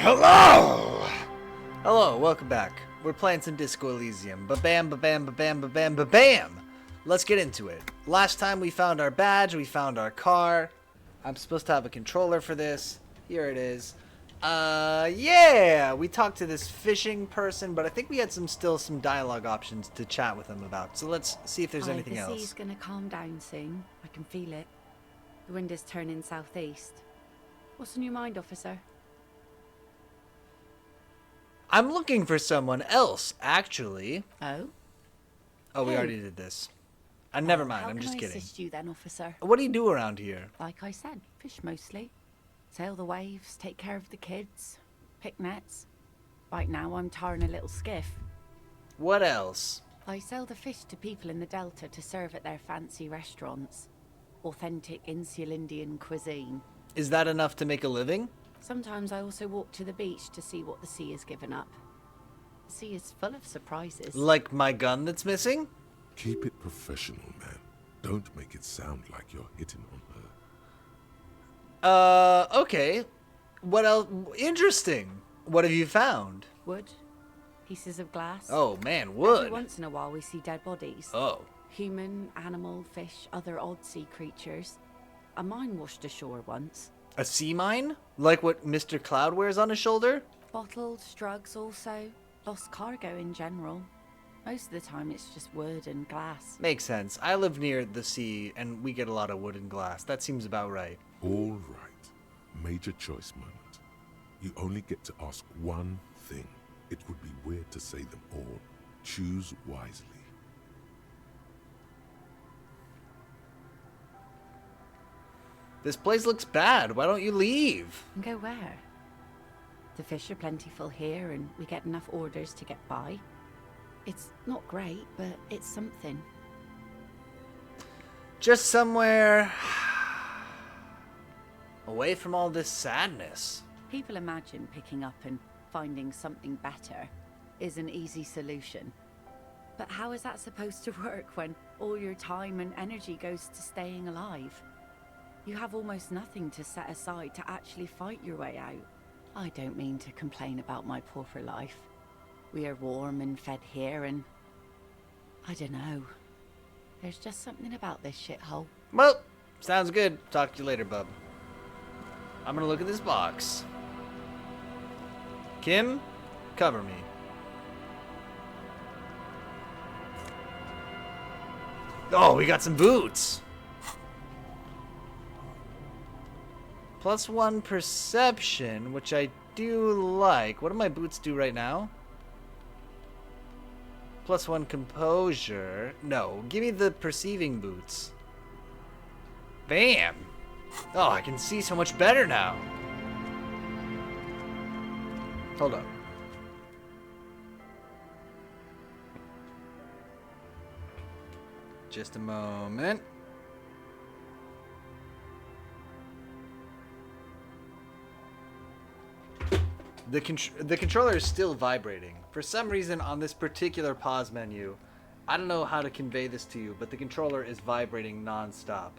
Hello! Hello, welcome back. We're playing some Disco Elysium. Ba-bam, ba-bam, ba-bam, ba-bam, ba-bam! Let's get into it. Last time we found our badge, we found our car. I'm supposed to have a controller for this. Here it is. Yeah! We talked to this fishing person, but I think we had still some dialogue options to chat with them about. So let's see if there's anything else. The sea's gonna calm down soon. I can feel it. The wind is turning southeast. What's on your mind, officer? I'm looking for someone else, actually. Oh? Oh, we already did this. Never mind, I'm just How can I kidding. assist you then, officer? What do you do around here? Like I said, fish mostly. Sail the waves, take care of the kids, pick nets. Right now I'm tarring a little skiff. What else? I sell the fish to people in the Delta to serve at their fancy restaurants. Authentic Insular Indian cuisine. Is that enough to make a living? Sometimes I also walk to the beach to see what the sea has given up. The sea is full of surprises. Like my gun that's missing? Keep it professional, man. Don't make it sound like you're hitting on her. Okay. What else? Interesting. What have you found? Wood, pieces of glass. Oh, man, Every wood. once in a while we see dead bodies. Oh. Human, animal, fish, other odd sea creatures. A mine washed ashore once. A sea mine? Like what Mr. Cloud wears on his shoulder? Bottled drugs also. Lost cargo in general. Most of the time it's just wood and glass. Makes sense. I live near the sea, and we get a lot of wood and glass. That seems about right. All right. Major choice moment. You only get to ask one thing. It would be weird to say them all. Choose wisely. This place looks bad. Why don't you leave? And go where? The fish are plentiful here and we get enough orders to get by. It's not great, but it's something. Just somewhere away from all this sadness. People imagine picking up and finding something better is an easy solution. But how is that supposed to work when all your time and energy goes to staying alive? You have almost nothing to set aside to actually fight your way out. I don't mean to complain about my pauper life. We are warm and fed here and... I don't know. There's just something about this shithole. Well, sounds good. Talk to you later, bub. I'm gonna look at this box. Kim, cover me. Oh, we got some boots. +1 perception, which I do like. What do my boots do right now? +1 composure. No, give me the perceiving boots. Bam! Oh, I can see so much better now. Hold up. Just a moment. The controller is still vibrating. For some reason on this particular pause menu, I don't know how to convey this to you, but the controller is vibrating non-stop.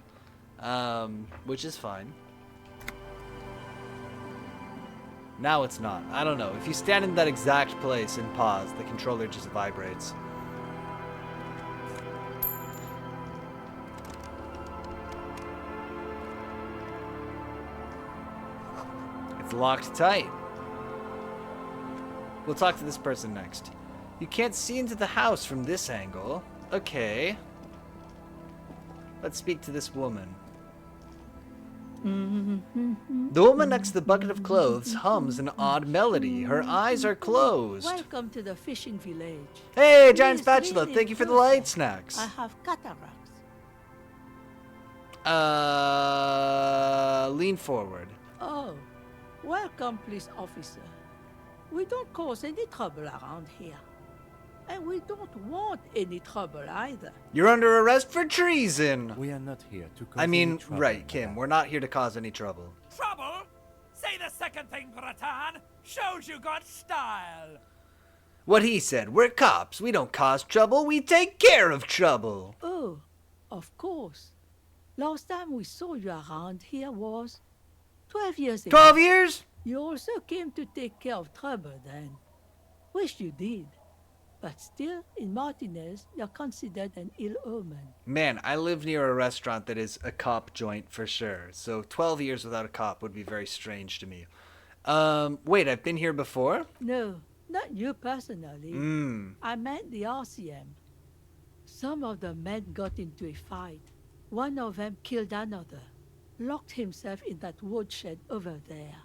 Which is fine. Now it's not. I don't know. If you stand in that exact place and pause, the controller just vibrates. It's locked tight. We'll talk to this person next. You can't see into the house from this angle. Okay. Let's speak to this woman. The woman next to the bucket of clothes hums an odd melody. Her eyes are closed. Welcome to the fishing village. Hey, Giant Please Spatula, lean thank you for the closer. light snacks. I have cataracts. Lean forward. Oh, welcome, police officer. We don't cause any trouble around here. And we don't want any trouble either. You're under arrest for treason. We are not here to cause I any mean, trouble, right, Kim, madame. we're not here to cause any trouble. Trouble? Say the second thing, Bratan. Shows you got style. What he said, we're cops. We don't cause trouble, we take care of trouble. Oh, of course. Last time we saw you around here was 12 years ago. 12 years? You also came to take care of trouble then. Wish you did. But still, in Martinez, you're considered an ill omen. Man, I live near a restaurant that is a cop joint for sure. So 12 years without a cop would be very strange to me. Wait, I've been here before? No, not you personally. I meant the RCM. Some of the men got into a fight. One of them killed another, locked himself in that woodshed over there.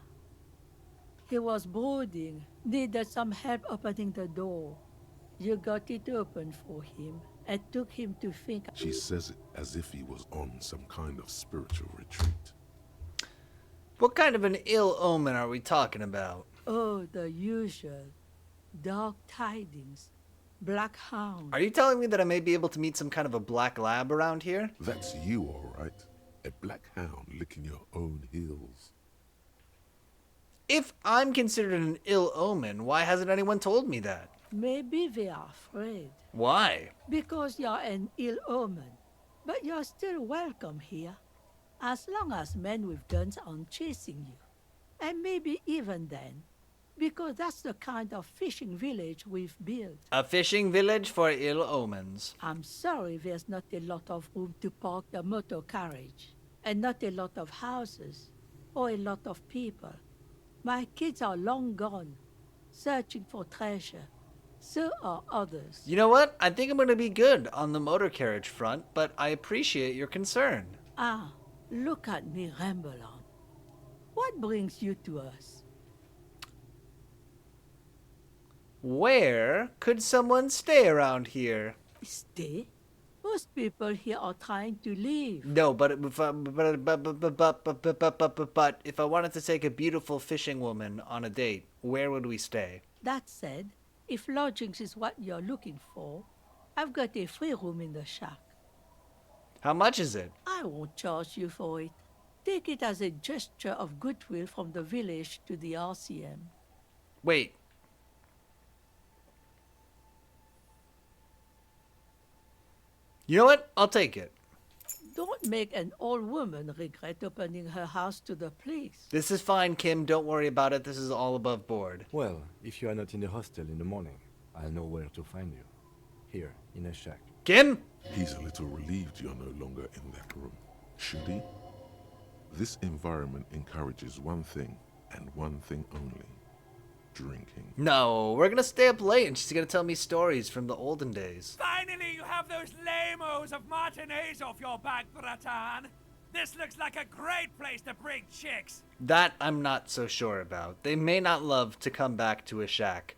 He was brooding, needed some help opening the door. You got it open for him and took him to think. She says it as if he was on some kind of spiritual retreat. What kind of an ill omen are we talking about? Oh, the usual. Dark tidings. Black hound. Are you telling me that I may be able to meet some kind of a black lab around here? That's you, all right. A black hound licking your own heels. If I'm considered an ill omen, why hasn't anyone told me that? Maybe they are afraid. Why? Because you're an ill omen. But you're still welcome here. As long as men with guns aren't chasing you. And maybe even then. Because that's the kind of fishing village we've built. A fishing village for ill omens. I'm sorry there's not a lot of room to park the motor carriage. And not a lot of houses. Or a lot of people. My kids are long gone. Searching for treasure. So are others. You know what? I think I'm going to be good on the motor carriage front, but I appreciate your concern. Ah, look at me ramble on. What brings you to us? Where could someone stay around here? Stay? Most people here are trying to leave. No, but if I wanted to take a beautiful fishing woman on a date, where would we stay? That said, if lodgings is what you're looking for, I've got a free room in the shack. How much is it? I won't charge you for it. Take it as a gesture of goodwill from the village to the RCM. Wait. You know what? I'll take it. Don't make an old woman regret opening her house to the police. This is fine, Kim. Don't worry about it. This is all above board. Well, if you are not in the hostel in the morning, I'll know where to find you. Here, in a shack. Kim? He's a little relieved you're no longer in that room. Should he? This environment encourages one thing, and one thing only. Drinking. No, we're gonna stay up late and she's gonna tell me stories from the olden days. Finally, you have those lamos of Martinez off your back, Bratan. This looks like a great place to bring chicks. That I'm not so sure about. They may not love to come back to a shack.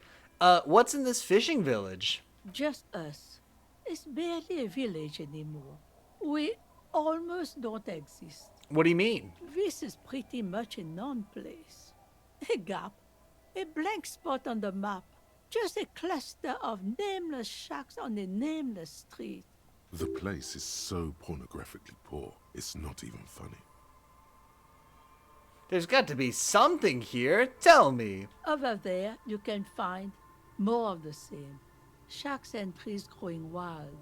What's in this fishing village? Just us. It's barely a village anymore. We almost don't exist. What do you mean? This is pretty much a non-place. A gap. A blank spot on the map. Just a cluster of nameless shacks on a nameless street. The place is so pornographically poor, it's not even funny. There's got to be something here. Tell me. Over there, you can find more of the same. Shacks and trees growing wild.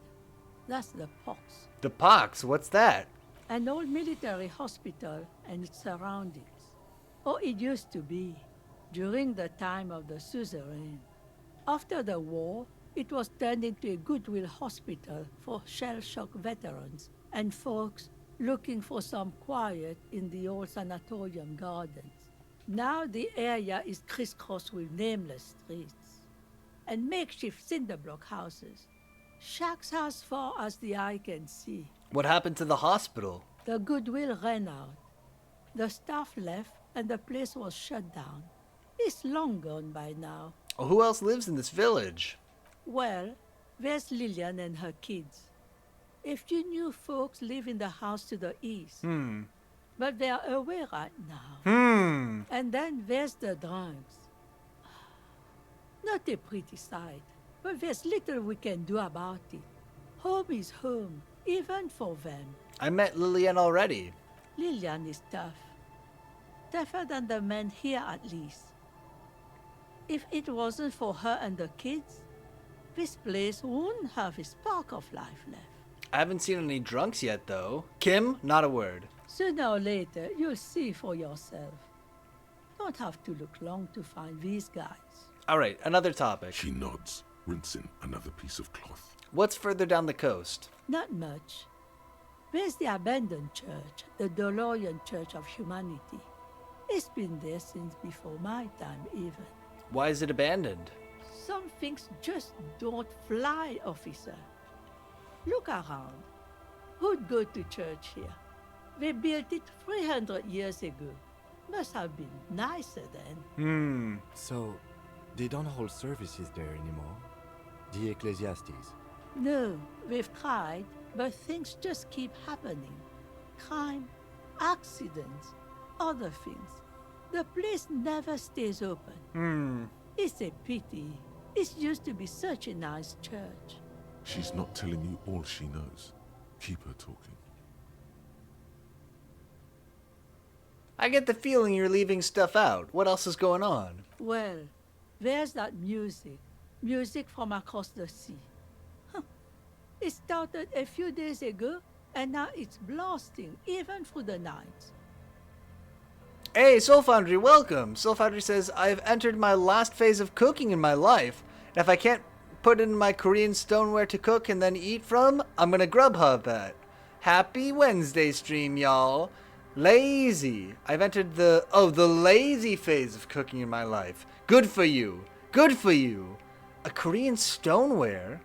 That's the Pox. The pox, what's that? An old military hospital and its surroundings. Or it used to be, during the time of the suzerain. After the war, it was turned into a goodwill hospital for shell-shock veterans and folks looking for some quiet in the old sanatorium gardens. Now the area is crisscrossed with nameless streets and makeshift cinder block houses. Shacks as far as the eye can see. What happened to the hospital? The goodwill ran out. The staff left and the place was shut down. It's long gone by now. Who else lives in this village? Well, there's Lillian and her kids. A few new folks live in the house to the east. But they're away right now. And then there's the drunks. Not a pretty sight, but there's little we can do about it. Home is home, even for them. I met Lillian already. Lillian is tough. Tougher than the men here, at least. If it wasn't for her and the kids, this place wouldn't have a spark of life left. I haven't seen any drunks yet, though. Kim, not a word. Sooner or later, you'll see for yourself. Don't have to look long to find these guys. All right, another topic. She nods, rinsing another piece of cloth. What's further down the coast? Not much. There's the abandoned church, the DeLorean Church of Humanity. It's been there since before my time, even. Why is it abandoned? Some things just don't fly, officer. Look around. Who'd go to church here? They built it 300 years ago. Must have been nicer then. So, they don't hold services there anymore? The Ecclesiastes? No, they've tried, but things just keep happening. Crime, accidents, other things. The place never stays open. It's a pity. It used to be such a nice church. She's not telling you all she knows. Keep her talking. I get the feeling you're leaving stuff out. What else is going on? Well, there's that music. Music from across the sea. It started a few days ago, and now it's blasting even through the night. Hey, Soul Foundry, welcome. Soul Foundry says, I've entered my last phase of cooking in my life. And if I can't put in my Korean stoneware to cook and then eat from, I'm gonna Grubhub that. Happy Wednesday stream, y'all. Lazy. I've entered the lazy phase of cooking in my life. Good for you. Good for you. A Korean stoneware?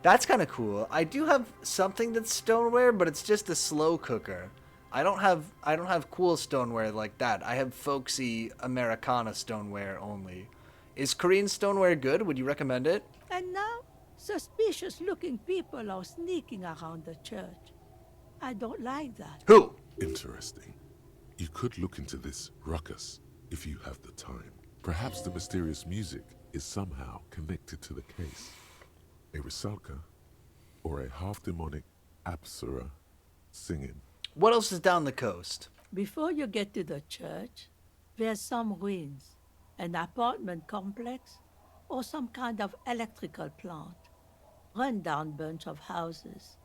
That's kind of cool. I do have something that's stoneware, but it's just a slow cooker. I don't have cool stoneware like that. I have folksy Americana stoneware only. Is Korean stoneware good? Would you recommend it? And now, suspicious-looking people are sneaking around the church. I don't like that. Who? Interesting. You could look into this ruckus if you have the time. Perhaps the mysterious music is somehow connected to the case. A Rusalka or a half-demonic Apsara singing. What else is down the coast? Before you get to the church, there's some ruins, an apartment complex, or some kind of electrical plant. Run-down bunch of houses,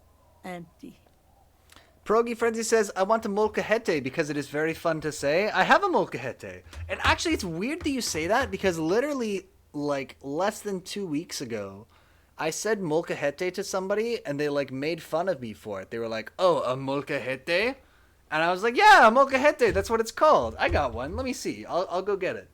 empty. Progi Frenzy says, I want a molcajete because it is very fun to say. I have a molcajete. And actually, it's weird that you say that because literally, like, less than 2 weeks ago, I said molcajete to somebody and they, like, made fun of me for it. They were like, oh, a molcajete? And I was like, yeah, a molcajete. That's what it's called. I got one. Let me see. I'll go get it.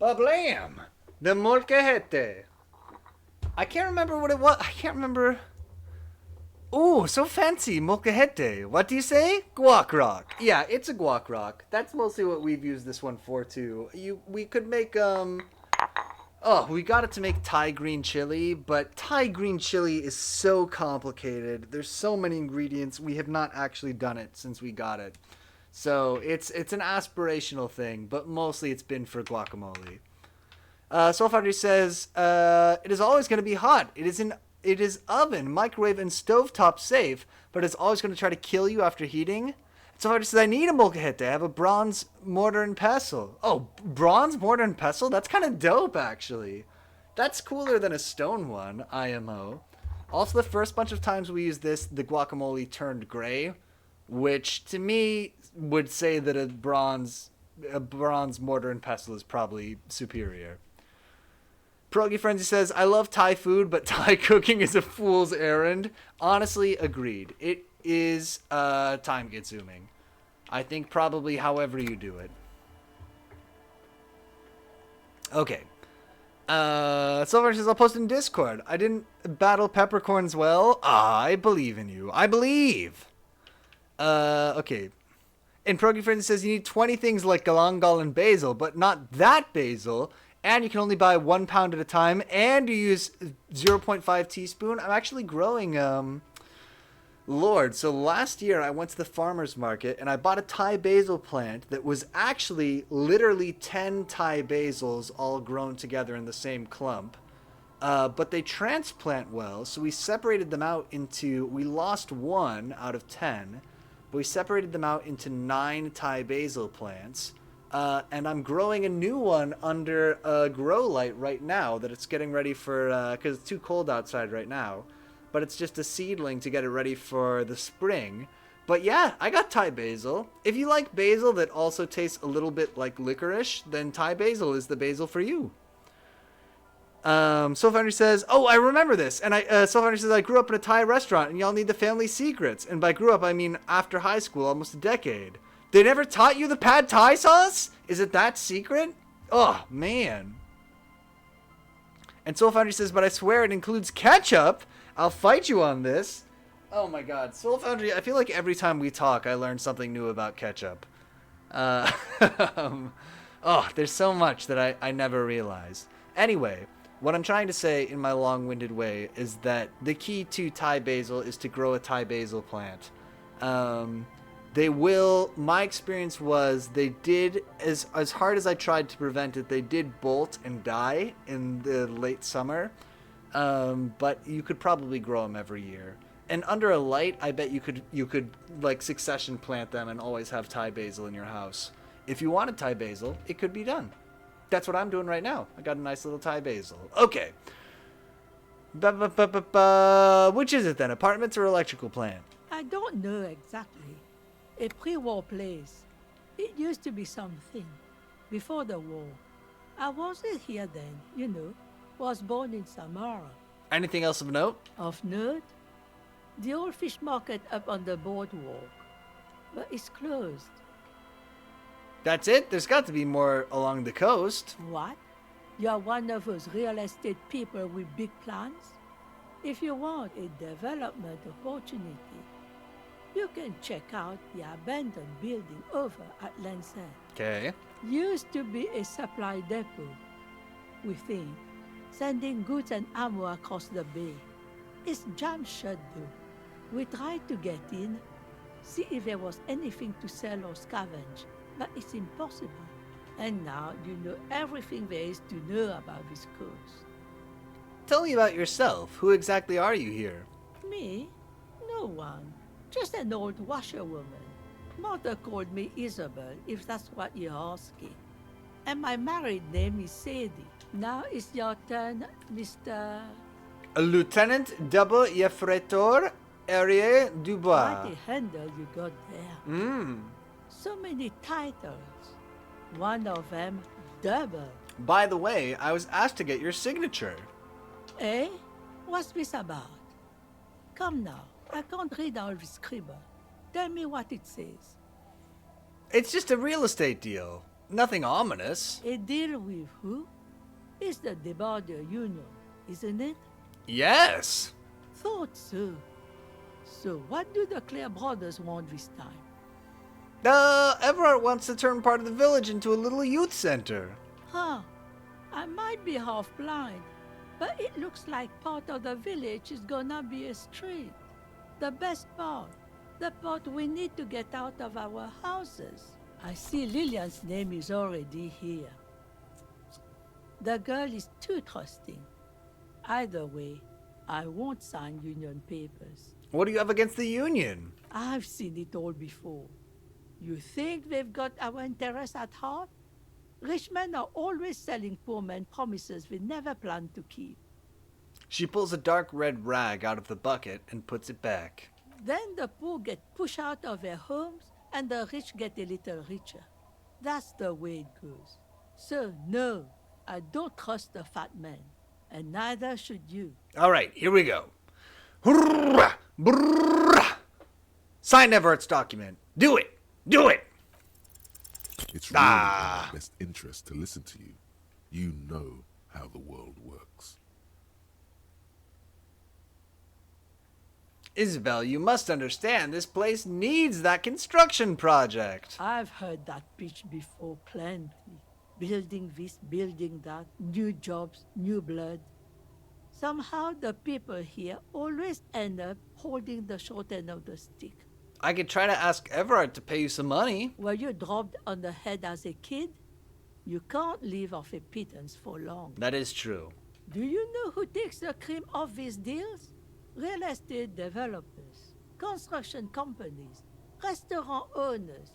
Bablam! The molcajete. I can't remember what it was. I can't remember. Ooh, so fancy, molcajete. What do you say? Guac rock. Yeah, it's a guac rock. That's mostly what we've used this one for too. We could make oh, we got it to make Thai green chili, but Thai green chili is so complicated. There's so many ingredients. We have not actually done it since we got it. So it's an aspirational thing, but mostly it's been for guacamole. Soul Foundry says, it is always going to be hot. It is oven, microwave, and stovetop safe, but it's always going to try to kill you after heating. Soul Foundry says, I need a molcajete. I have a bronze mortar and pestle. Oh, bronze mortar and pestle? That's kind of dope, actually. That's cooler than a stone one, IMO. Also, the first bunch of times we used this, the guacamole turned gray, which to me would say that a bronze mortar and pestle is probably superior. Progi Frenzy says, I love Thai food, but Thai cooking is a fool's errand. Honestly, agreed. It is time consuming. I think probably however you do it. Okay. Silver says, I'll post in Discord. I didn't battle peppercorns well. I believe in you. I believe. Okay. And Progi Frenzy says you need 20 things like galangal and basil, but not that basil. And you can only buy 1 pound at a time. And you use 0.5 teaspoon. I'm actually growing Lord, so last year I went to the farmer's market and I bought a Thai basil plant that was actually literally 10 Thai basils all grown together in the same clump. But they transplant well, so we separated them out into, we lost one out of 10, but we separated them out into 9 Thai basil plants. And I'm growing a new one under a grow light right now that it's getting ready for, because it's too cold outside right now. But it's just a seedling to get it ready for the spring. But yeah, I got Thai basil. If you like basil that also tastes a little bit like licorice, then Thai basil is the basil for you. Soul Foundry says, oh, I remember this. And Soul Foundry says, I grew up in a Thai restaurant and y'all need the family secrets. And by grew up, I mean after high school, almost a decade. They never taught you the pad Thai sauce? Is it that secret? Oh, man. And Soul Foundry says, but I swear it includes ketchup. I'll fight you on this. Oh my god. Soul Foundry, I feel like every time we talk, I learn something new about ketchup. Oh, there's so much that I never realized. Anyway, what I'm trying to say in my long-winded way is that the key to Thai basil is to grow a Thai basil plant. They will, my experience was they did, as hard as I tried to prevent it, they did bolt and die in the late summer. But you could probably grow them every year. And under a light, I bet you could like succession plant them and always have Thai basil in your house. If you wanted Thai basil, it could be done. That's what I'm doing right now. I got a nice little Thai basil. Okay. Which is it then? Apartments or electrical plant? I don't know exactly. A pre-war place. It used to be something. Before the war. I wasn't here then, you know. Was born in Samara. Anything else of note? Of note? The old fish market up on the boardwalk. But it's closed. That's it? There's got to be more along the coast. What? You're one of those real estate people with big plans? If you want a development opportunity, you can check out the abandoned building over at Lansing. Okay. Used to be a supply depot, we think, sending goods and ammo across the bay. It's jam shut though. We tried to get in, see if there was anything to sell or scavenge, but it's impossible. And now you know everything there is to know about this coast. Tell me about yourself. Who exactly are you here? Me? No one. Just an old washerwoman. Mother called me Isabel, if that's what you're asking. And my married name is Sadie. Now it's your turn, Mr. Lieutenant Double Yefretor Arié Dubois. What a handle you got there. So many titles. One of them, double. By the way, I was asked to get your signature. Eh? What's this about? Come now, I can't read all this scribble. Tell me what it says. It's just a real estate deal. Nothing ominous. A deal with who? It's the Debardier Union, isn't it? Yes. Thought so. So what do the Clare brothers want this time? Everard wants to turn part of the village into a little youth center. Huh. I might be half blind, but it looks like part of the village is gonna be a street. The best part. The part we need to get out of our houses. I see Lillian's name is already here. The girl is too trusting. Either way, I won't sign union papers. What do you have against the union? I've seen it all before. You think they've got our interests at heart? Rich men are always selling poor men promises they never plan to keep. She pulls a dark red rag out of the bucket and puts it back. Then the poor get pushed out of their homes and the rich get a little richer. That's the way it goes. So no, I don't trust the fat man, and neither should you. All right, here we go. Hurrah! Brrrah! Sign Everett's document. Do it! Do it! It's really in my best interest to listen to you. You know how the world works. Isabel, you must understand this place needs that construction project. I've heard that pitch before plenty. Building this, building that, new jobs, new blood. Somehow the people here always end up holding the short end of the stick. I could try to ask Everard to pay you some money. Were you dropped on the head as a kid? You can't live off a pittance for long. That is true. Do you know who takes the cream of these deals? Real estate developers, construction companies, restaurant owners,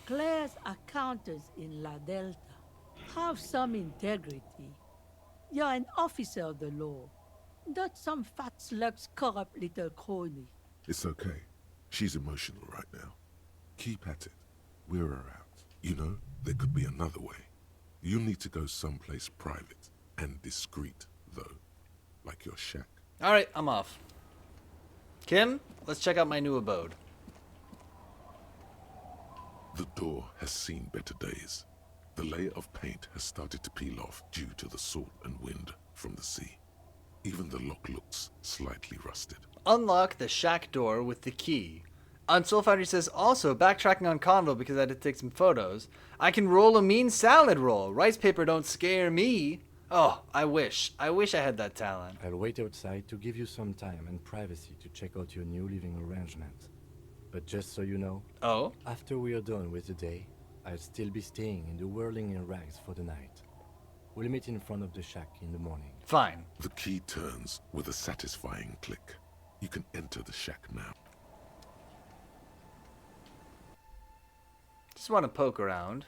Claire's accountants in La Delta. Have some integrity. You're an officer of the law, not some fat slug's corrupt little crony. It's okay. She's emotional right now. Keep at it. We're around. You know, there could be another way. You'll need to go someplace private and discreet, though. Like your shack. Alright, I'm off. Kim, let's check out my new abode. The door has seen better days. The layer of paint has started to peel off due to the salt and wind from the sea. Even the lock looks slightly rusted. Unlock the shack door with the key. On Soul Foundry says also, backtracking on Convo because I had to take some photos, I can roll a mean salad roll. Rice paper don't scare me. Oh, I wish. I wish I had that talent. I'll wait outside to give you some time and privacy to check out your new living arrangement. But just so you know, Oh? after we are done with the day, I'll still be staying in the whirling in rags for the night. We'll meet in front of the shack in the morning. Fine. The key turns with a satisfying click. You can enter the shack now. Just want to poke around.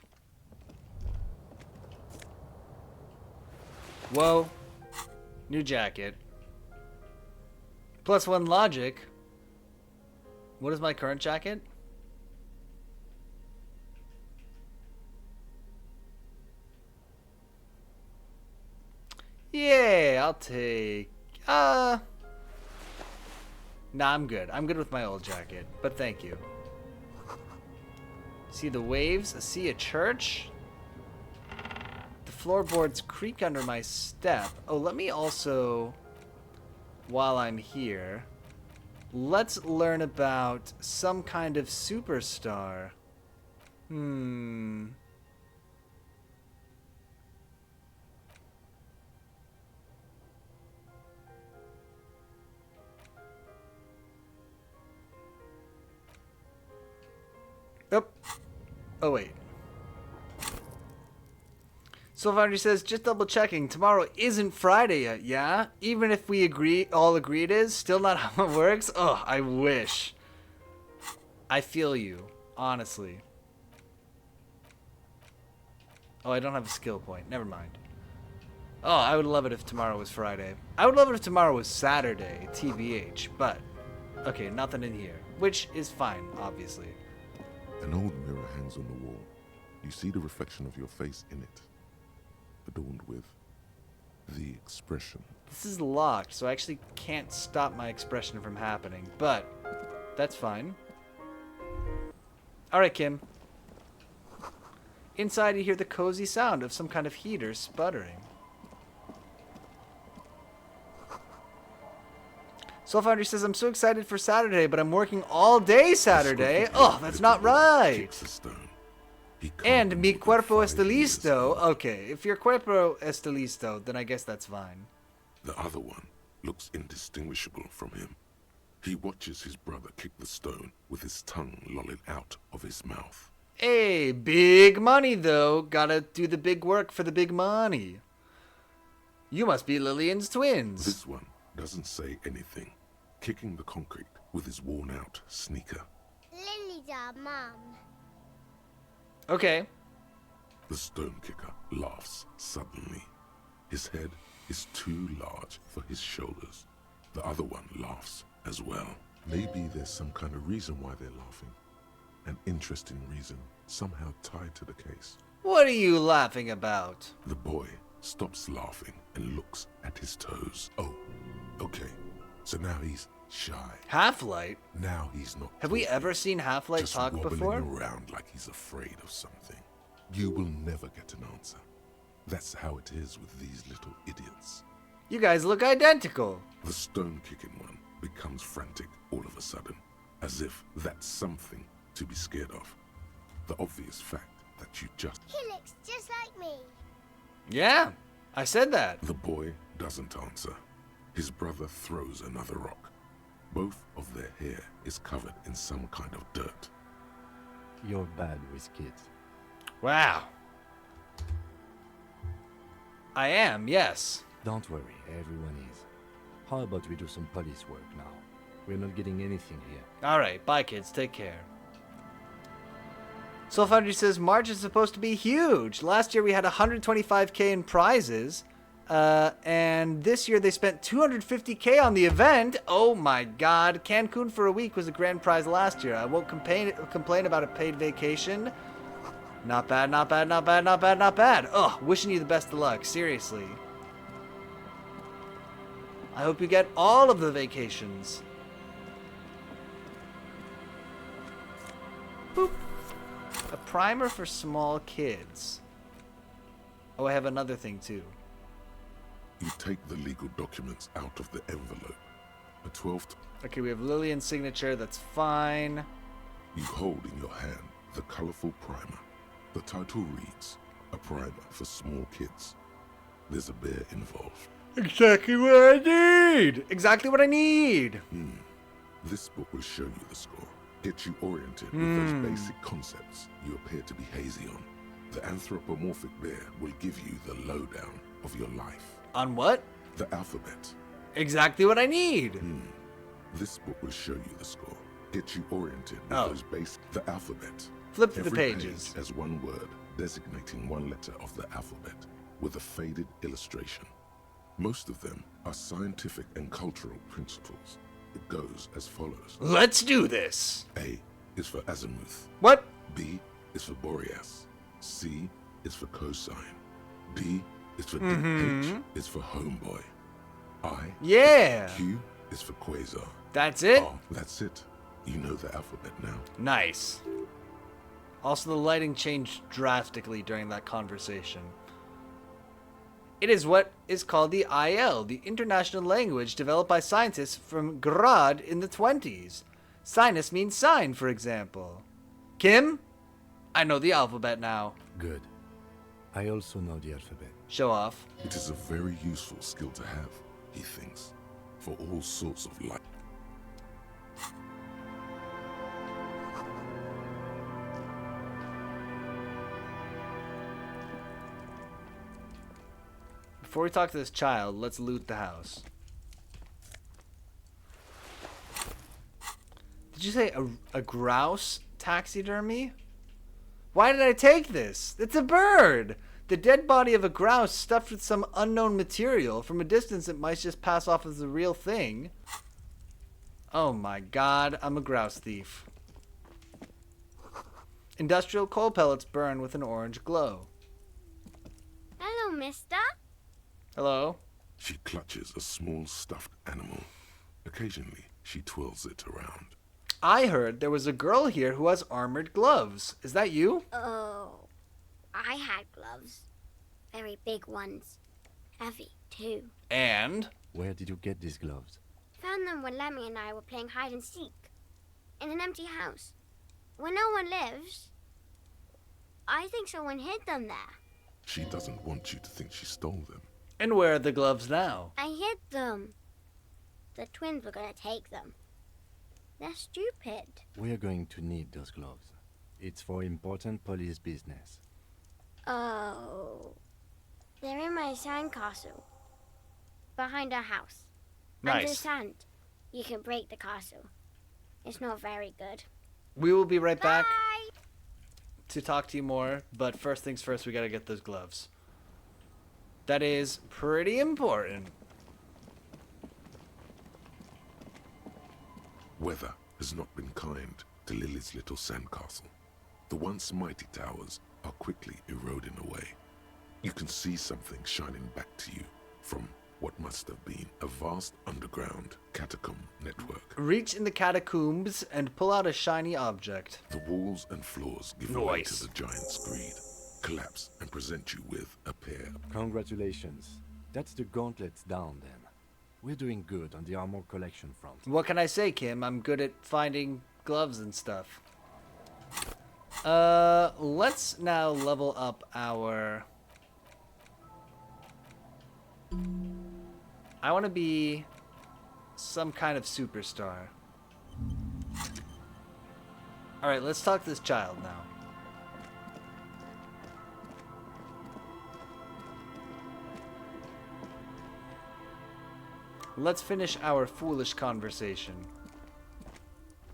Whoa. New jacket. +1 logic. What is my current jacket? Yeah, I'll take... Nah, I'm good. I'm good with my old jacket, but thank you. See the waves? See a church? The floorboards creak under my step. Oh, let me also, while I'm here, let's learn about some kind of superstar. Oh, wait. Soul Foundry says, just double checking. Tomorrow isn't Friday yet, yeah? Even if we all agree it is, still not how it works? Oh, I wish. I feel you, honestly. Oh, I don't have a skill point. Never mind. Oh, I would love it if tomorrow was Friday. I would love it if tomorrow was Saturday, TBH, but... Okay, nothing in here. Which is fine, obviously. An old mirror hangs on the wall. You see the reflection of your face in it, adorned with the expression. This is locked, so I actually can't stop my expression from happening, but that's fine. Alright, Kim. Inside you hear the cozy sound of some kind of heater sputtering. Soul Foundry says, I'm so excited for Saturday, but I'm working all day Saturday. Oh, that's not right. And mi cuerpo está listo. Okay, if your cuerpo está listo, then I guess that's fine. The other one looks indistinguishable from him. He watches his brother kick the stone with his tongue lolling out of his mouth. Hey, big money though. Gotta do the big work for the big money. You must be Lillian's twins. This one doesn't say anything, kicking the concrete with his worn-out sneaker. Lily's our mum. Okay. The stone kicker laughs suddenly. His head is too large for his shoulders. The other one laughs as well. Maybe there's some kind of reason why they're laughing. An interesting reason, somehow tied to the case. What are you laughing about? The boy stops laughing and looks at his toes. Oh, okay. So now he's shy. Half-Light? Now he's not. Have we ever seen Half-Light just talk wobbling before? around like he's afraid of something. You will never get an answer. That's how it is with these little idiots. You guys look identical. The stone-kicking one becomes frantic all of a sudden, as if that's something to be scared of. The obvious fact that you just... He looks just like me. Yeah, I said that. The boy doesn't answer. His brother throws another rock. Both of their hair is covered in some kind of dirt. You're bad with kids. Wow. I am, yes. Don't worry, everyone is. How about we do some police work now? We're not getting anything here. Alright, bye kids, take care. Soul Foundry says March is supposed to be huge. Last year we had 125k in prizes. And this year they spent 250k on the event. Oh my god. Cancun for a week was a grand prize last year. I won't complain about a paid vacation. Not bad, not bad, not bad, not bad, not bad. Ugh, wishing you the best of luck. Seriously. I hope you get all of the vacations. Boop. A primer for small kids. Oh, I have another thing too. You take the legal documents out of the envelope. A 12th. Okay, we have Lillian's signature. That's fine. You hold in your hand the colorful primer. The title reads, A Primer for Small Kids. There's a bear involved. Exactly what I need! Exactly what I need! This book will show you the score. Get you oriented with those basic concepts you appear to be hazy on. The anthropomorphic bear will give you the lowdown of your life. On what? The alphabet. Exactly what I need! This book will show you the score. Get you oriented with those basic... The alphabet. Flip through the Every pages. page has one word designating one letter of the alphabet with a faded illustration. Most of them are scientific and cultural principles. It goes as follows. Let's do this! A is for azimuth. What? B is for Boreas. C is for cosine. D is for H is for homeboy. I Yeah! Q is for quasar. That's it? Oh, that's it. You know the alphabet now. Nice. Also, the lighting changed drastically during that conversation. It is what is called the IL, the international language developed by scientists from Grad in the 20s. Sinus means sign, for example. Kim? I know the alphabet now. Good. I also know the alphabet. Show off. It is a very useful skill to have, he thinks, for all sorts of life. Before we talk to this child, let's loot the house. Did you say a grouse taxidermy? Why did I take this? It's a bird! The dead body of a grouse stuffed with some unknown material. From a distance, it might just pass off as the real thing. Oh my god, I'm a grouse thief. Industrial coal pellets burn with an orange glow. Hello, mister. Hello? She clutches a small stuffed animal. Occasionally, she twirls it around. I heard there was a girl here who has armored gloves. Is that you? Oh, I had gloves. Very big ones. Heavy, too. And? Where did you get these gloves? Found them when Lemmy and I were playing hide and seek. In an empty house. Where no one lives. I think someone hid them there. She doesn't want you to think she stole them. And where are the gloves now? I hid them. The twins were gonna take them. They're stupid. We're going to need those gloves. It's for important police business. Oh. They're in my sandcastle. Behind our house. Under Nice. sand. You can break the castle. It's not very good. We will be right back Bye! to talk to you more, but first things first, we gotta get those gloves. That is pretty important. Weather has not been kind to Lily's little sandcastle. The once mighty towers are quickly eroding away. You can see something shining back to you from what must have been a vast underground catacomb network. Reach in the catacombs and pull out a shiny object. The walls and floors give way Nice. to the giant's greed, collapse and present you with a pair. Congratulations. That's the gauntlets down then. We're doing good on the armor collection front. What can I say, Kim? I'm good at finding gloves and stuff. Let's now level up our I want to be some kind of superstar. Alright, let's talk to this child now. Let's finish our foolish conversation.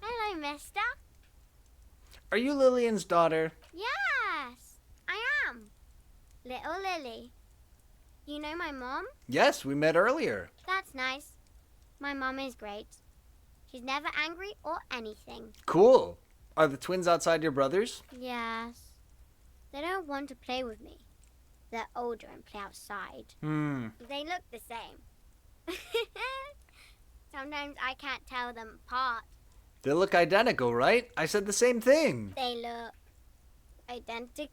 Hello, mister. Are you Lillian's daughter? Yes, I am. Little Lily. You know my mom? Yes, we met earlier. That's nice. My mom is great. She's never angry or anything. Cool. Are the twins outside your brothers? Yes. They don't want to play with me. They're older and play outside. They look the same. Sometimes I can't tell them apart. They look identical, right? I said the same thing. They look identical.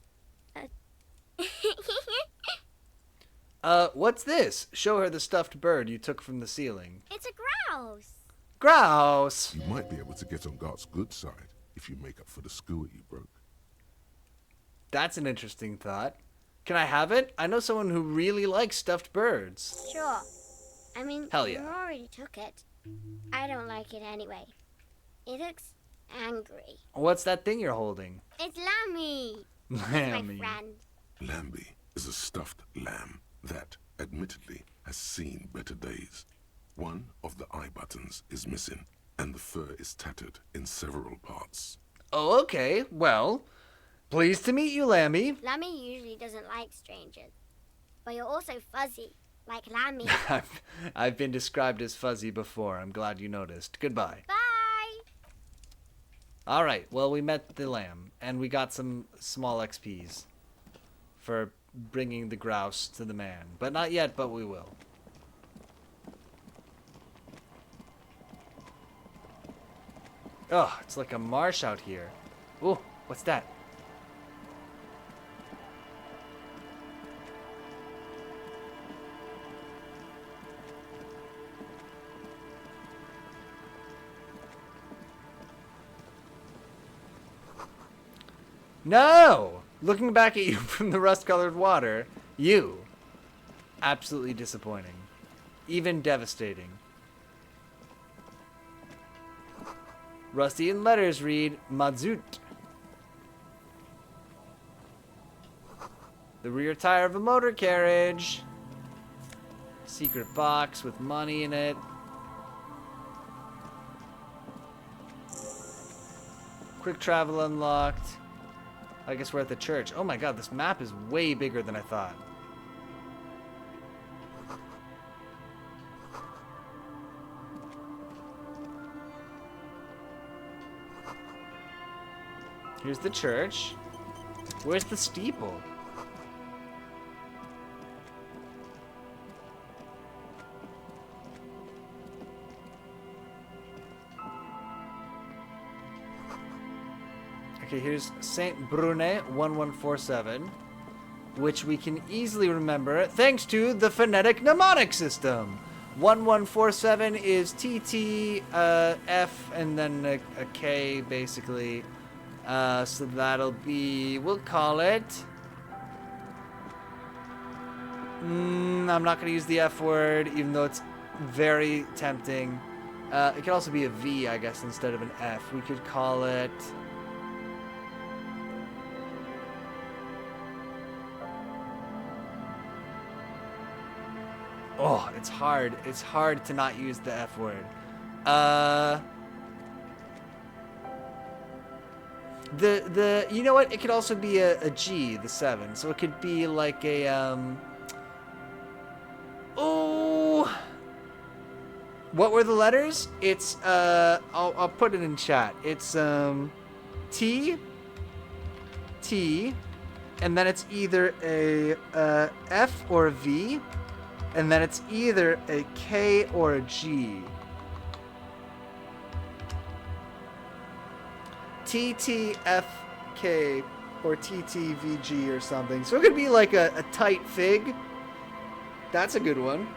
What's this? Show her the stuffed bird you took from the ceiling. It's a grouse. Grouse! You might be able to get on Gart's good side if you make up for the skewer you broke. That's an interesting thought. Can I have it? I know someone who really likes stuffed birds. Sure. I mean, Hell you yeah. already took it. I don't like it anyway. It looks angry. What's that thing you're holding? It's Lammy. Lammy. My friend. Lambie is a stuffed lamb that, admittedly, has seen better days. One of the eye buttons is missing, and the fur is tattered in several parts. Oh, okay. Well, pleased to meet you, Lammy. Lammy usually doesn't like strangers. But you're also fuzzy, like Lammy. I've been described as fuzzy before. I'm glad you noticed. Goodbye. Bye. All right. Well, we met the lamb, and we got some small XPs for bringing the grouse to the man. But not yet, but we will. Oh, it's like a marsh out here. Oh, what's that? No! Looking back at you from the rust-colored water, you. Absolutely disappointing. Even devastating. Rustian letters read, Mazut. The rear tire of a motor carriage. Secret box with money in it. Quick travel unlocked. I guess we're at the church. Oh my god, this map is way bigger than I thought. Here's the church. Where's the steeple? Okay, here's Saint Brune 1147, which we can easily remember thanks to the phonetic mnemonic system. 1147 is TT, F, and then a K, basically. So that'll be, we'll call it. I'm not going to use the F word, even though it's very tempting. It could also be a V, I guess, instead of an F. We could call it. Oh, it's hard. It's hard to not use the F word. You know what? It could also be a G, the 7. So it could be like a oh, what were the letters? It's I'll put it in chat. It's T, and then it's either a F or a V. And then it's either a K or a G. TTFK or TTVG or something. So it could be like a tight fig. That's a good one.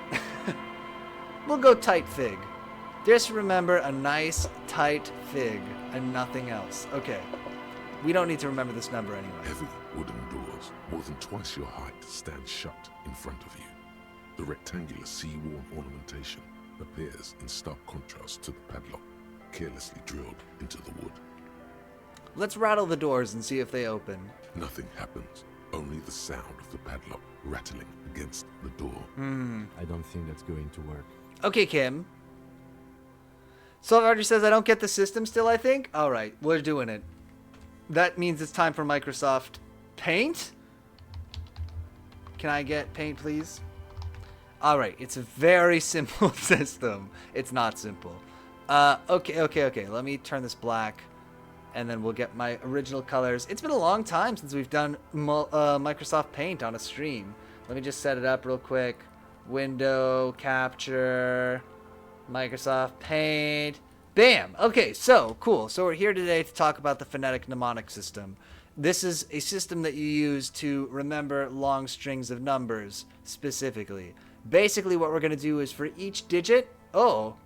We'll go tight fig. Just remember a nice tight fig and nothing else. Okay. We don't need to remember this number anyway. Heavy wooden doors, more than twice your height, stand shut in front of you. The rectangular sea-worn ornamentation appears in stark contrast to the padlock, carelessly drilled into the wood. Let's rattle the doors and see if they open. Nothing happens, only the sound of the padlock rattling against the door. I don't think that's going to work. Okay, Kim. Silverarcher says I don't get the system still, I think? Alright, we're doing it. That means it's time for Microsoft Paint? Can I get Paint, please? Alright, it's a very simple system. It's not simple. Okay. Let me turn this black. And then we'll get my original colors. It's been a long time since we've done Microsoft Paint on a stream. Let me just set it up real quick. Window, capture, Microsoft Paint. Bam! Okay, so, cool. So we're here today to talk about the phonetic mnemonic system. This is a system that you use to remember long strings of numbers, specifically. Basically, what we're going to do is for each digit... Oh,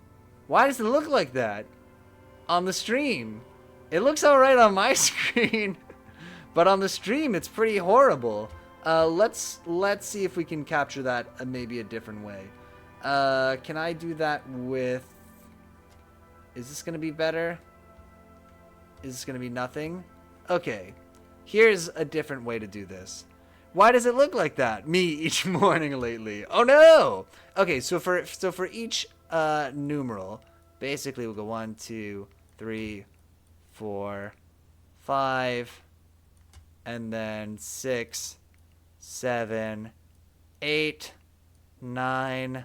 why does it look like that on the stream? It looks alright on my screen, but on the stream it's pretty horrible. Let's see if we can capture that maybe a different way. Can I do that with... Is this going to be better? Is this going to be nothing? Okay, here's a different way to do this. Why does it look like that? Me each morning lately. Oh no! Okay, so for each numeral, basically we'll go 1, 2, 3, 4, 5, and then 6, 7, 8, 9,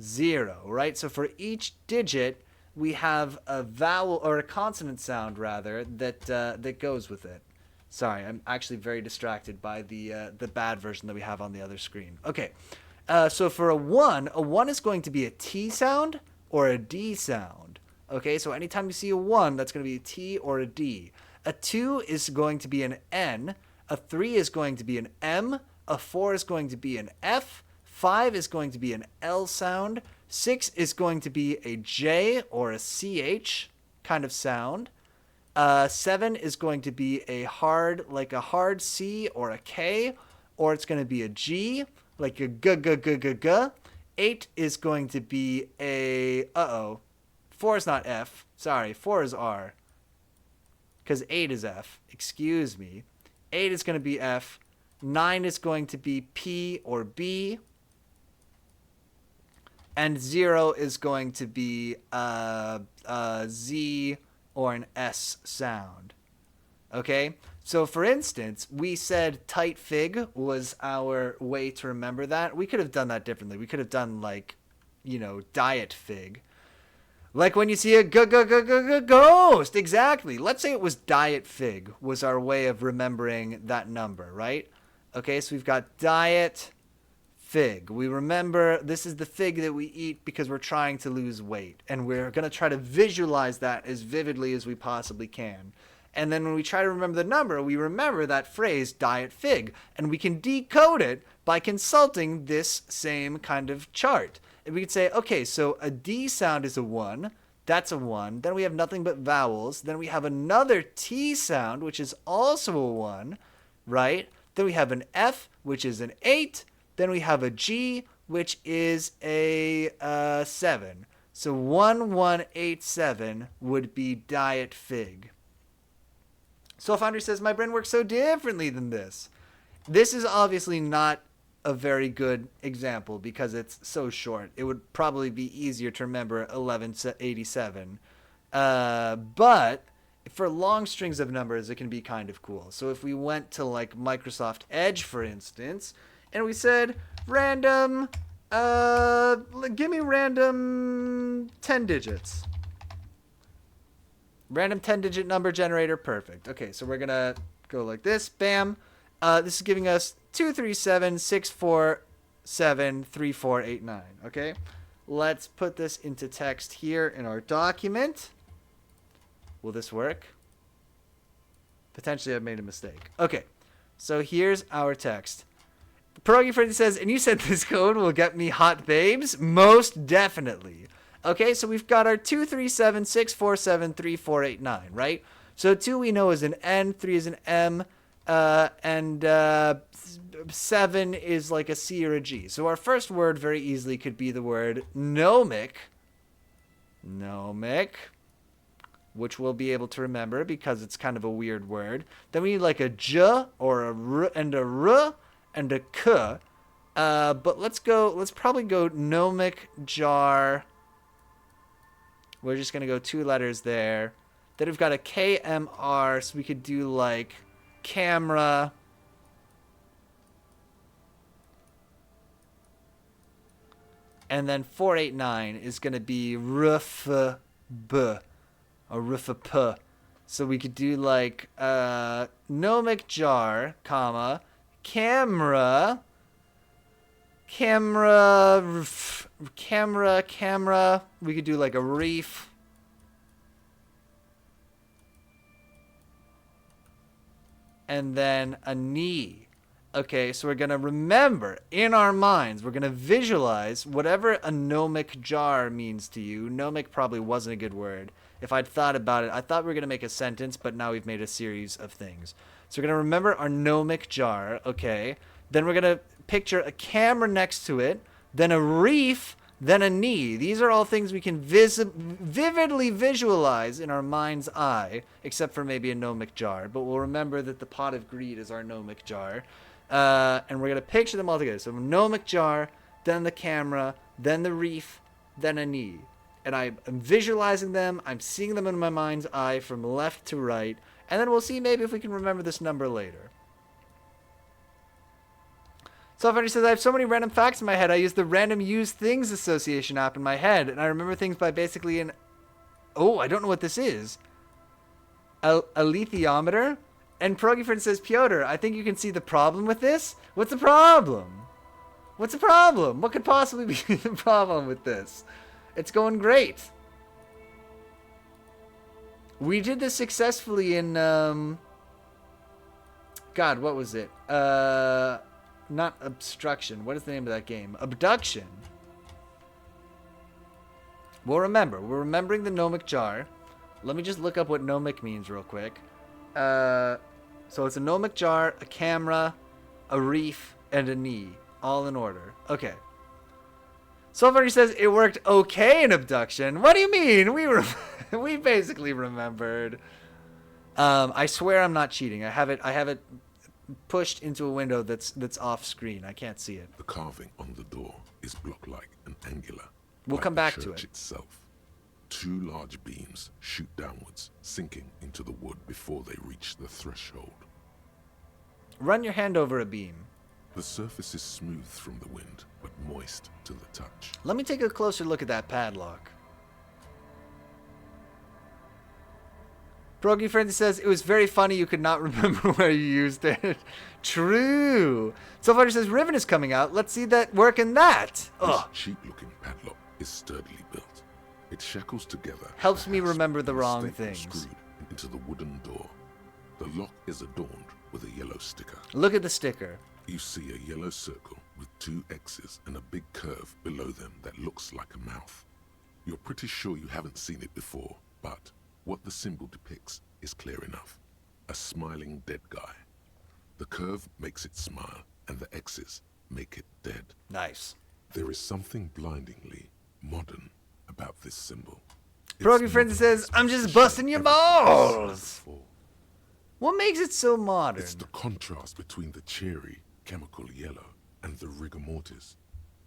0, right? So for each digit, we have a vowel, or a consonant sound, rather, that goes with it. Sorry, I'm actually very distracted by the bad version that we have on the other screen. Okay, so for a 1 is going to be a T sound or a D sound. Okay, so anytime you see a 1, that's going to be a T or a D. A 2 is going to be an N. A 3 is going to be an M. A 4 is going to be an F. 5 is going to be an L sound. 6 is going to be a J or a CH kind of sound. 7 is going to be a hard C or a K, or it's going to be a G, like a G. 8 is going to be a 4 is not F. Sorry, 4 is R. Because 8 is F. Excuse me. 8 is going to be F. 9 is going to be P or B. And 0 is going to be Z or an S sound. Okay? So, for instance, we said tight fig was our way to remember that. We could have done that differently. We could have done, diet fig. Like when you see a ghost. Exactly. Let's say it was diet fig was our way of remembering that number, right? Okay, so we've got diet fig. We remember this is the fig that we eat because we're trying to lose weight. And we're going to try to visualize that as vividly as we possibly can. And then when we try to remember the number, we remember that phrase, diet fig. And we can decode it by consulting this same kind of chart. And we could say, okay, so a D sound is a 1. That's a 1. Then we have nothing but vowels. Then we have another T sound, which is also a 1, right? Then we have an F, which is an 8. Then we have a G, which is a 7. So 1187 would be diet fig. Soulfinder says, my brain works so differently than this. This is obviously not a very good example because it's so short. It would probably be easier to remember 1187. But for long strings of numbers, it can be kind of cool. So if we went to like Microsoft Edge, for instance, and we said, random, give me random 10 digits. Random 10-digit number generator, perfect. Okay, so we're going to go like this, bam. This is giving us 237-647-3489, okay? Let's put this into text here in our document. Will this work? Potentially I've made a mistake. Okay, so here's our text. Pierogi Freddy says, and you said this code will get me hot babes? Most definitely. Okay, so we've got our 237-647-3489, right? So 2 we know is an N, 3 is an M, and 7 is like a C or a G. So our first word very easily could be the word gnomic. Gnomic. Which we'll be able to remember because it's kind of a weird word. Then we need like a J or a R and a R and a K. But let's probably go gnomic jar. We're just going to go 2 letters there. Then we've got a KMR, so we could do like camera. And then 489 is going to be RFB, or RFP. So we could do like gnomic jar, comma, camera. We could do like a reef. And then a knee. Okay, so we're going to remember in our minds, we're going to visualize whatever a gnomic jar means to you. Gnomic probably wasn't a good word. If I'd thought about it, I thought we were going to make a sentence, but now we've made a series of things. So we're going to remember our gnomic jar, okay? Then we're going to picture a camera next to it, then a reef, then a knee. These are all things we can vividly visualize in our mind's eye, except for maybe a gnomic jar. But we'll remember that the pot of greed is our gnomic jar. And we're going to picture them all together. So gnomic jar, then the camera, then the reef, then a knee. And I'm visualizing them. I'm seeing them in my mind's eye from left to right. And then we'll see maybe if we can remember this number later. Self-Energy says, I have so many random facts in my head. I use the Random Use Things Association app in my head. And I remember things by basically an... Oh, I don't know what this is. A lithiometer? And Progifriend says, Piotr, I think you can see the problem with this. What's the problem? What's the problem? What could possibly be the problem with this? It's going great. We did this successfully in, God, what was it? Not obstruction. What is the name of that game? Abduction. We'll remember. We're remembering the gnomic jar. Let me just look up what gnomic means real quick. So it's a gnomic jar, a camera, a reef, and a knee. All in order. Okay. Somebody says it worked okay in abduction. What do you mean? We basically remembered. I swear I'm not cheating. I have it pushed into a window that's off screen. I can't see it. The carving on the door is block-like and angular. We'll like come back the to church it. Itself. 2 large beams shoot downwards, sinking into the wood before they reach the threshold. Run your hand over a beam. The surface is smooth from the wind, but moist to the touch. Let me take a closer look at that padlock. Progy Frenzy says, it was very funny you could not remember where you used it. True. Soulfighter says, Riven is coming out. Let's see that work in that. This cheap-looking padlock is sturdily built. It shackles together. Helps me remember the and wrong staple things. Screwed into the wooden door. The lock is adorned with a yellow sticker. Look at the sticker. You see a yellow circle with 2 X's and a big curve below them that looks like a mouth. You're pretty sure you haven't seen it before, but what the symbol depicts is clear enough. A smiling dead guy. The curve makes it smile, and the X's make it dead. Nice. There is something blindingly modern about this symbol. Progy Frenzy says, I'm just busting your balls. What makes it so modern? It's the contrast between the cheery, chemical yellow and the rigor mortis.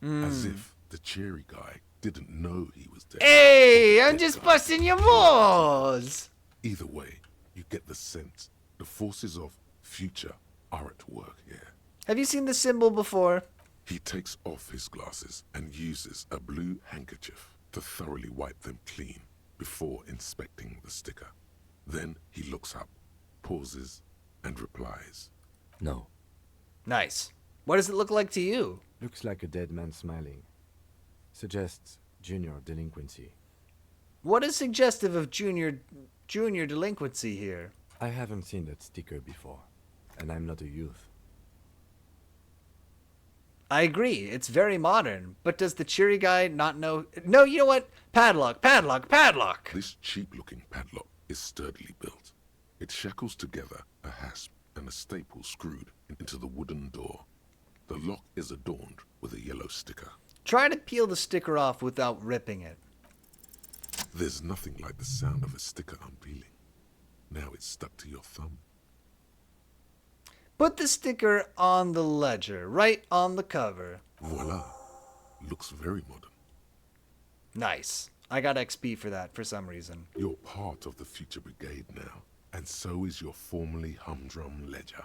As if the cheery guy didn't know he was dead. Hey, I'm just busting your balls. Either way, you get the sense the forces of future are at work here. Have you seen the symbol before? He takes off his glasses and uses a blue handkerchief to thoroughly wipe them clean before inspecting the sticker. Then he looks up, pauses, and replies. No. Nice. What does it look like to you? Looks like a dead man smiling. Suggests junior delinquency. What is suggestive of junior delinquency here? I haven't seen that sticker before, and I'm not a youth. I agree. It's very modern. But does the cheery guy not know? No, you know what? Padlock, padlock, padlock. This cheap-looking padlock is sturdily built. It shackles together a hasp and a staple screwed into the wooden door. The lock is adorned with a yellow sticker. Try to peel the sticker off without ripping it. There's nothing like the sound of a sticker unpeeling. Now it's stuck to your thumb. Put the sticker on the ledger, right on the cover. Voila. Looks very modern. Nice. I got XP for that for some reason. You're part of the future brigade now, and so is your formerly humdrum ledger.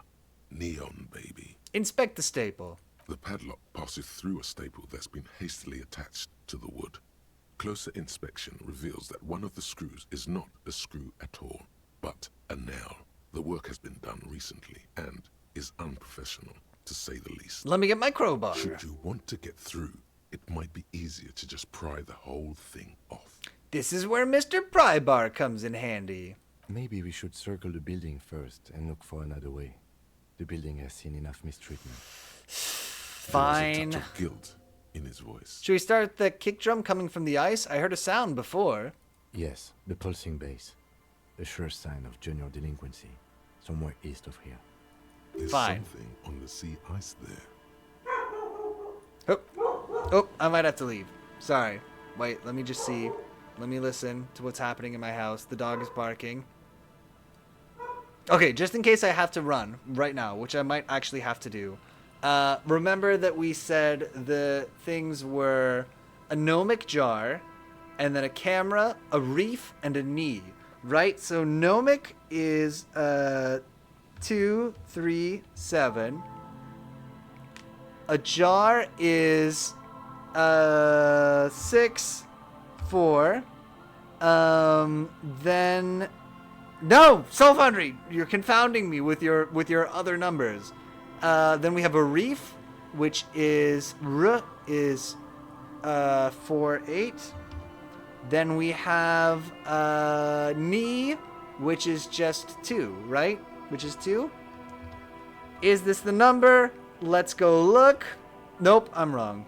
Neon, baby. Inspect the staple. The padlock passes through a staple that's been hastily attached to the wood. Closer inspection reveals that one of the screws is not a screw at all, but a nail. The work has been done recently and is unprofessional, to say the least. Let me get my crowbar. Should you want to get through, it might be easier to just pry the whole thing off. This is where Mr. Prybar comes in handy. Maybe we should circle the building first and look for another way. The building has seen enough mistreatment. Fine. There's a touch of guilt in his voice. Should we start the kick drum coming from the ice? I heard a sound before. Yes, the pulsing bass. A sure sign of junior delinquency, somewhere east of here. There's Fine. something on the sea ice there. Oh, I might have to leave. Sorry. Wait, let me just see. Let me listen to what's happening in my house. The dog is barking. Okay, just in case I have to run right now, which I might actually have to do. Remember that we said the things were a gnomic jar, and then a camera, a reef, and a knee, right? So gnomic is 2, 3, 7. A jar is 6, 4. Then no, Soul Foundry, you're confounding me with your other numbers. Then we have a reef, which is 4, 8. Then we have knee, which is just 2, right? Which is 2. Is this the number? Let's go look. Nope, I'm wrong.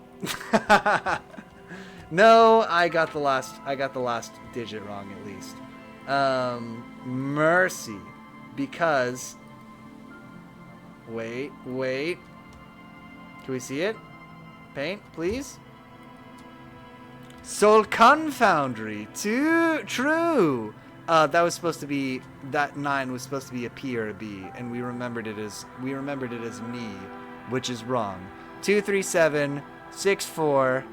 No, I got the last digit wrong at least. Mercy, because wait, can we see it? Paint, please. Soul Confoundry, true. That was supposed to be, that 9 was supposed to be a P or a B, and we remembered it as knee, which is wrong. 2, 3, 7, 6, 4.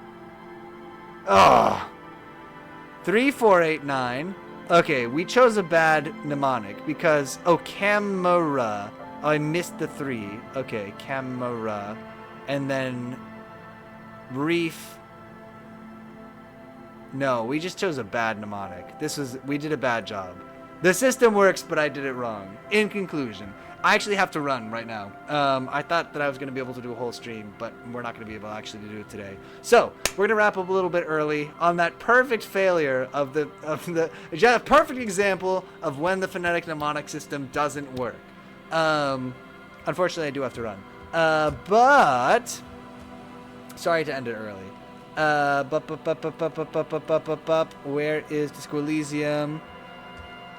Oh, 3, 4, 8, 9. Okay, we chose a bad mnemonic because, camera. Oh, I missed the 3. Okay, camera. And then reef. No, we just chose a bad mnemonic. We did a bad job. The system works, but I did it wrong. In conclusion, I actually have to run right now. I thought that I was going to be able to do a whole stream, but we're not going to be able actually to do it today. So we're going to wrap up a little bit early on that perfect failure of the perfect example of when the phonetic mnemonic system doesn't work. Unfortunately, I do have to run. But sorry to end it early. Where is Disco Elysium?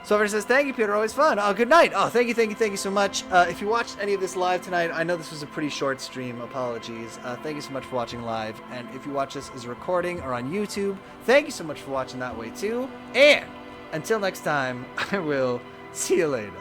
Silver says, thank you, Peter. Always fun. Oh, good night. Oh, thank you so much. If you watched any of this live tonight, I know this was a pretty short stream. Apologies. Thank you so much for watching live. And if you watch this as a recording or on YouTube, thank you so much for watching that way too. And until next time, I will see you later.